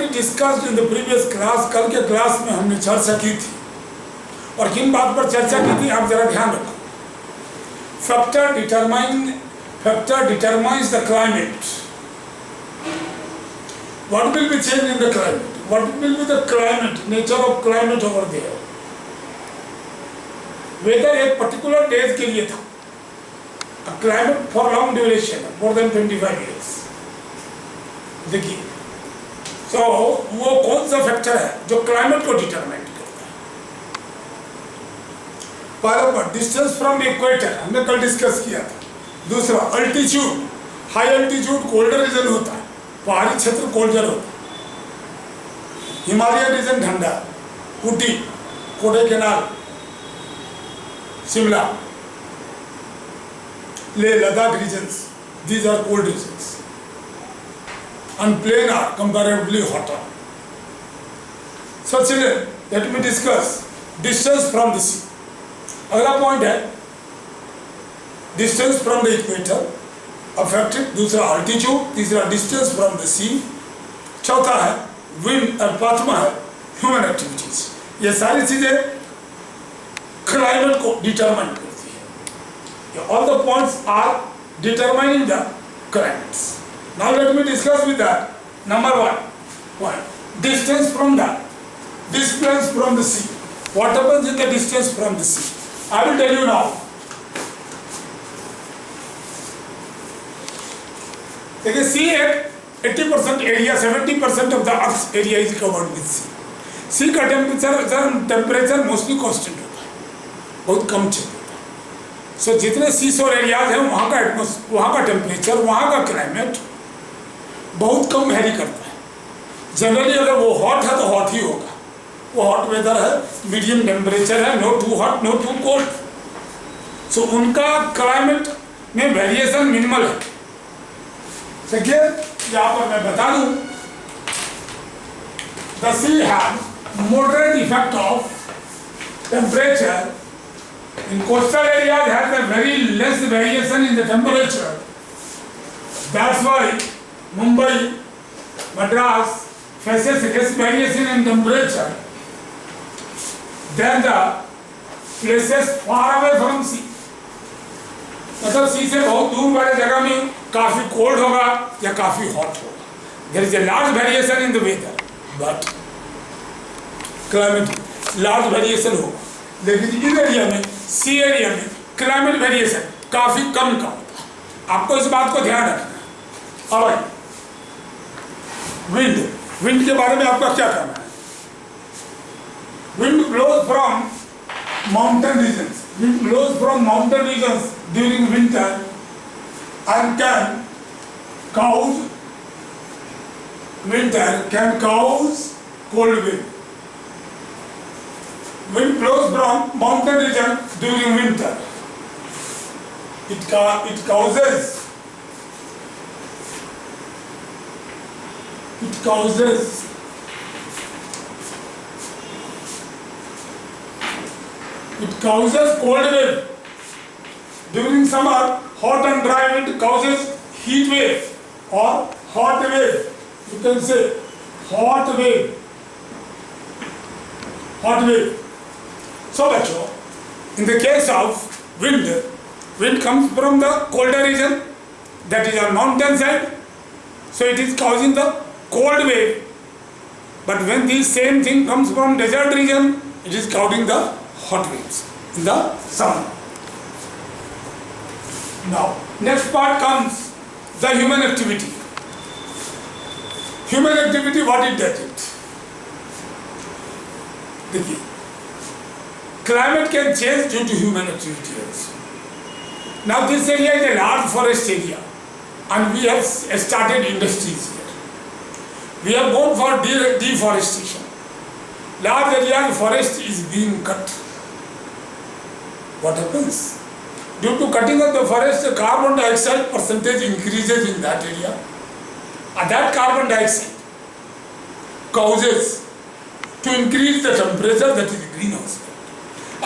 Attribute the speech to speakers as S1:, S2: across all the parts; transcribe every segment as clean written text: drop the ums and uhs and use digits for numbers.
S1: already discussed in the previous class, कल के class में हमने चर्चा की थी, और किन बात पर चर्चा की थी आप जरा ध्यान रखो। Factor determines the climate. What will be changed in the climate? What will be the climate, nature of climate over there? Weather एक particular days के लिए था, a climate for long duration, more than 25 years. देखिए, so वो कौन सा factor है जो क्लाइमेट को डिटरमाइन करता है? पहला पर डिस्टेंस फ्रॉम इक्वेटर हमने कल डिस्कस किया था। दूसरा altitude, high altitude colder region होता है, पहाड़ी क्षेत्र कोल्डर होता है, हिमालय रीजन ठंडा, Ooty, Kodaikanal, Shimla, Leh Ladakh regions, these are cold regions, and plain are comparatively hotter. So children, let me discuss distance from the sea. अगला पॉइंट है distance from the equator affected, दूसरा अल्टीट्यूड, तीसरा डिस्टेंस फ्रॉम द सी, चौथा है wind और पांचवा है ह्यूमन एक्टिविटीज। ये सारी चीजें क्लाइमेट को डिटरमाइन करती है। All the points are determining the climates. Now let me discuss with that. Number 1 point, distance from the distance from the sea. What happens in the distance from the sea? I will tell you now. देखिए sea एक 80% area, 70% of the earth area is covered with sea. Sea का temperature mostly constant होता है, बहुत कम change होता है। सो जितने seashore areas हैं वहाँ का वहाँ का टेम्परेचर, वहाँ का क्लाइमेट बहुत कम वेरी करता है। जनरली अगर वो हॉट है तो हॉट ही होगा, वो हॉट वेदर है, मीडियम टेम्परेचर है, no too hot no too cold. So उनका क्लाइमेट में वेरिएशन मिनिमल है। देखिए यहाँ पर मैं बता दूं, the sea have moderate effect of temperature in coastal areas, has a very less variation in the temperature. That's why Mumbai, Madras faces less variation in temperature than the places far away from sea. मतलब सी से बहुत दूर वाले जगह में काफी cold होगा या काफी हॉट होगा। There is a large variation in the weather, but climate large variation होगा। लेकिन इस एरिया में, सी एरिया में क्लाइमेट वेरिएशन काफी कम का होता है। आपको इस बात को ध्यान रखना है। और विंड के बारे में आपका क्या कहना है? Wind blows from mountain regions, wind blows from mountain regions during winter and can cause cold wind. Wind blows from mountain region during winter. It causes cold wave. During summer, hot and dry wind causes heat wave or hot wave. You can say hot wave. So bachcho, in the case of wind comes from the colder region, that is on mountain side, so it is causing the cold wave. But when this same thing comes from desert region, it is causing the hot waves in the summer. Now, next part comes the human activity. Human activity, what it does it? देखिए, climate can change due to human activity also. Now, this area is a large forest area, and we have started industries here. We have gone for deforestation. Large area of forest is being cut. What happens? Due to cutting of the forest, the carbon dioxide percentage increases in that area, and that carbon dioxide causes to increase the temperature, that is greenhouse effect.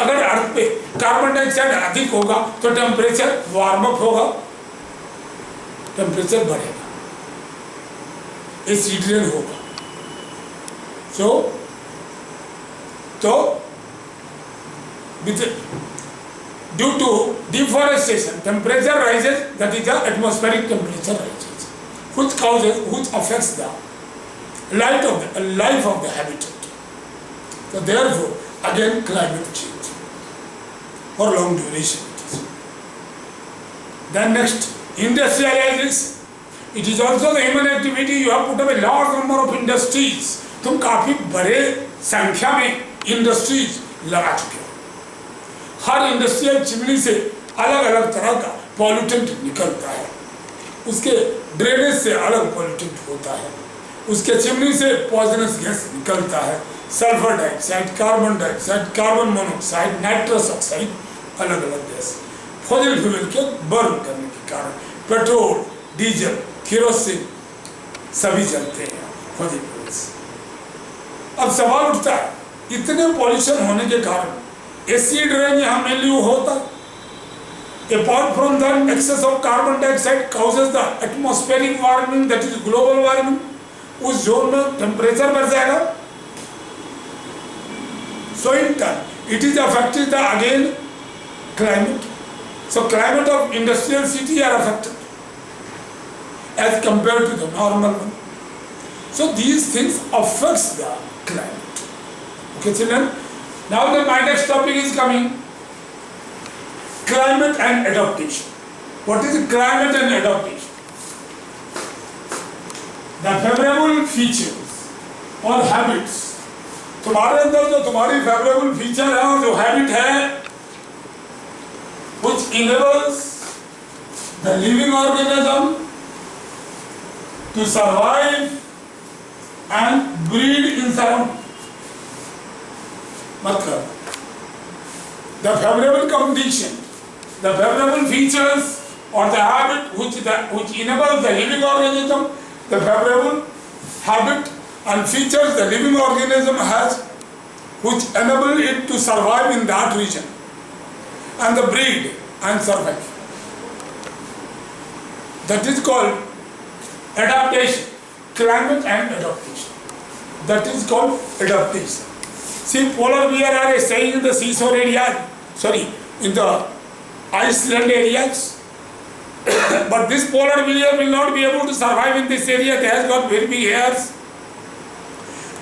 S1: अगर अर्थ पे carbon dioxide अधिक होगा तो temperature warm up होगा, temperature बढ़ेगा, acid rain होगा, So due to deforestation, temperature rises, that is the atmospheric temperature rises, which affects the life of the habitat. So therefore, again climate change for long duration it is. Then next, industrialization. It is also the human activity. You have put up a large number of industries. तुम काफी बड़े संख्या में industries लगा चुके हो. हर industrial chimney से अलग अलग तरह का पॉल्यूटेंट निकलता है. उसके ड्रेनेज से अलग पॉल्यूटेंट होता है. उसके चिमनी से पॉइजनस गैस निकलता है. Sulphur dioxide, carbon dioxide, carbon monoxide, nitrous oxide, अलग अलग गैस फॉसिल फ्यूल के बर्न करने के कारण पेट्रोल, डीजल, केरोसिन सभी जलते हैं फॉसिल फ्यूल्स. अब सवाल उठता है, इतने पॉल्यूशन होने के कारण एसिड रेन यहाँ मेन्यू होता. Apart from the excess of carbon dioxide causes the atmospheric warming, that is global warming. उस जोन में टेम्परेचर बढ़ जाएगा. So in turn, it is affecting the again climate. So climate of industrial city are affected as compared to the normal one. So these things affects the climate. Okay, children. Now my next topic is coming. Climate and adaptation. What is climate and adaptation? The favorable features or habits. तुम्हारे अंदर जो तुम्हारी favorable feature है और जो habit है, which enables the living organism to survive and breed in surroundings. मतलब the favorable condition, the favorable features or the habit which enables the living organism, the favorable habit and features the living organism has, which enable it to survive in that region and the breed and survive. That is called adaptation. Climate and adaptation. That is called adaptation. See, polar bear are staying in the seashore area, in the Iceland areas. But this polar bear will not be able to survive in this area. They have got very big hairs.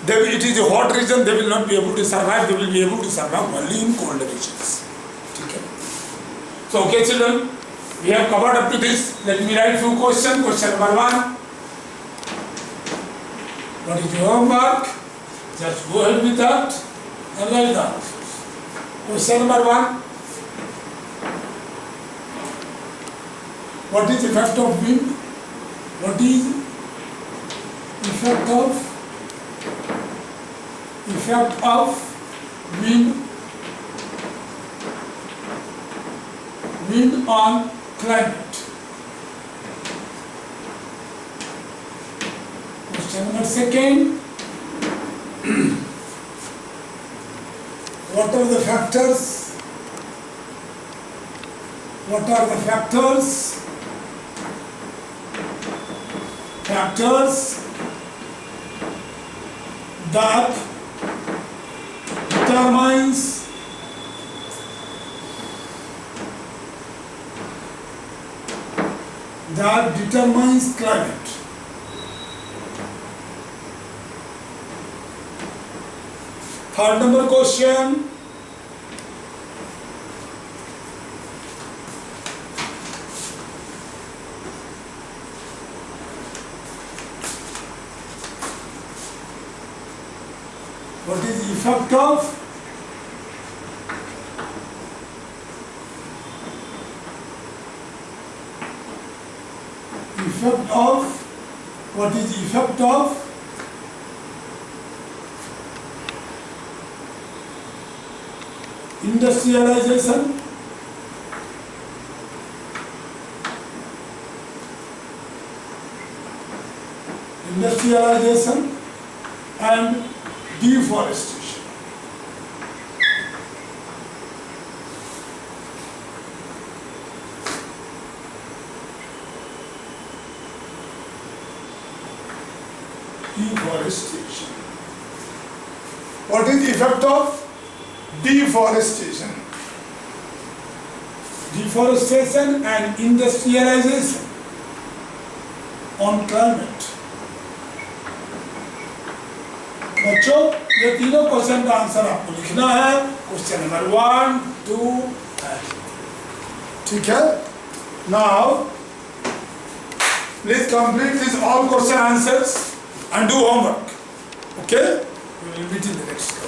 S1: It is a hot region, they will not be able to survive. They will be able to survive only in cold regions. Okay. So, okay children, we have covered up to this. Let me write few questions. Question number 1. What is your homework? Just go ahead with that and write the answers. Question number 1. What is the effect of wind? What is effect of wind on climate? Question number 2. What are the factors? What are the factors that determines climate? Third number question. What is the effect of industrialization and deforestation?
S2: What is the effect of deforestation?
S1: Deforestation and industrialization on climate. बच्चों ये तीनों question का answer आपको लिखना है. Question number 1, 2 and
S2: ठीक है. Now please complete these all
S1: question answers and do homework. Okay? We will meet in the next class.